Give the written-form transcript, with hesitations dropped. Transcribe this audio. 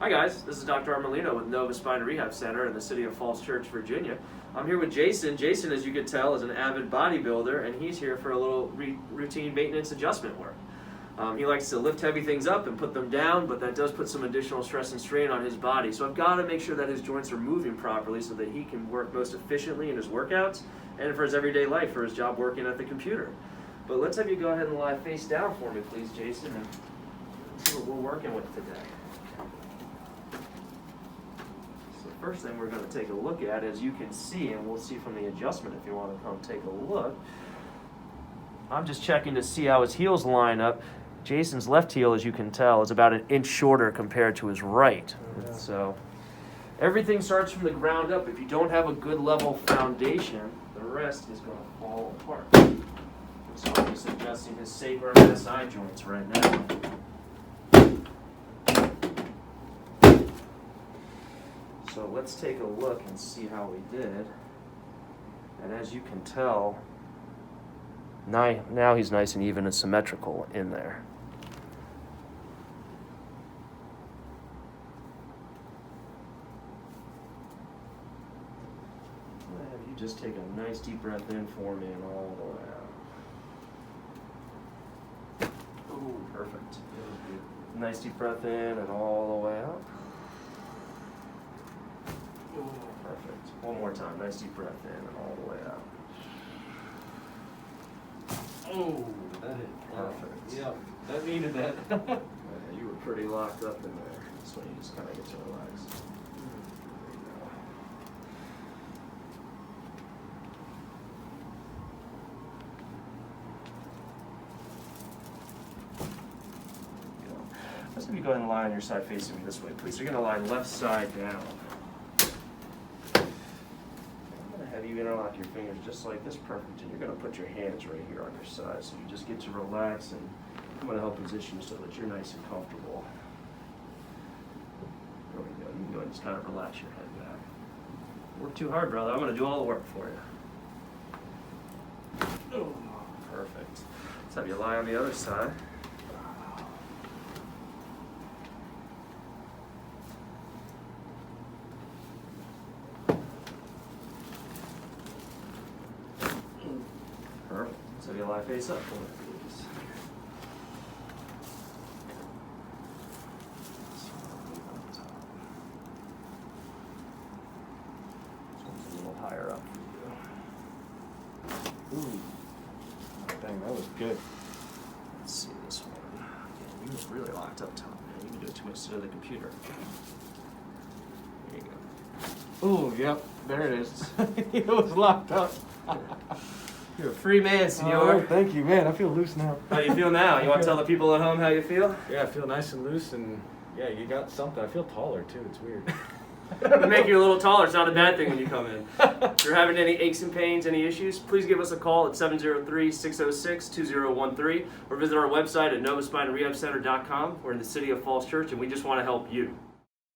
Hi guys, this is Dr. Armellino with Nova Spine Rehab Center in the city of Falls Church, Virginia. I'm here with Jason. Jason, as you can tell, is an avid bodybuilder, and he's here for a little routine maintenance adjustment work. He likes to lift heavy things up and put them down, but that does put some additional stress and strain on his body. So I've got to make sure that his joints are moving properly so that he can work most efficiently in his workouts and for his everyday life, for his job working at the computer. But let's have you go ahead and lie face down for me, please, Jason, and see what we're working with today. First thing we're going to take a look at, as you can see, and we'll see from the adjustment if you want to come take a look. I'm just checking to see how his heels line up. Jason's left heel, as you can tell, is about an inch shorter compared to his right. Yeah. So everything starts from the ground up. If you don't have a good level foundation, the rest is going to fall apart. So I'm just adjusting his sacrum and SI joints right now. So let's take a look and see how we did. And as you can tell, now he's nice and even and symmetrical in there. You just take a nice deep breath in for me and all the way out. Ooh, perfect. Nice deep breath in and all the way out. Perfect. One more time. Nice deep breath in and all the way out. Oh, that is perfect. Yeah, that needed that. Yeah, you were pretty locked up in there. That's when you just kind of get to relax. There you go. Let's have you go ahead and lie on your side facing me this way, please. So you're going to lie left side down. You interlock your fingers just like this, perfect, and you're going to put your hands right here on your side, so you just get to relax, and I'm going to help position you so that you're nice and comfortable. There we go. You can go and just kind of relax your head back. Work too hard, brother. I'm going to do all the work for you. Oh, perfect. Let's have you lie on the other side. Perfect. So you lie face up for it, please. This one's a little higher up for you. Ooh. Dang, that was good. Let's see this one. Yeah, you were really locked up top, man. You can do it too much to the computer. There you go. Ooh, yep, there it is. It was locked up. You're a free man, senor. Oh, thank you, man. I feel loose now. How do you feel now? You want to tell the people at home how you feel? Yeah, I feel nice and loose, and yeah, you got something. I feel taller too. It's weird. We make you a little taller. It's not a bad thing when you come in. If you're having any aches and pains, any issues, please give us a call at 703-606-2013 or visit our website at novaspinerehabcenter.com. We're in the city of Falls Church, and we just want to help you.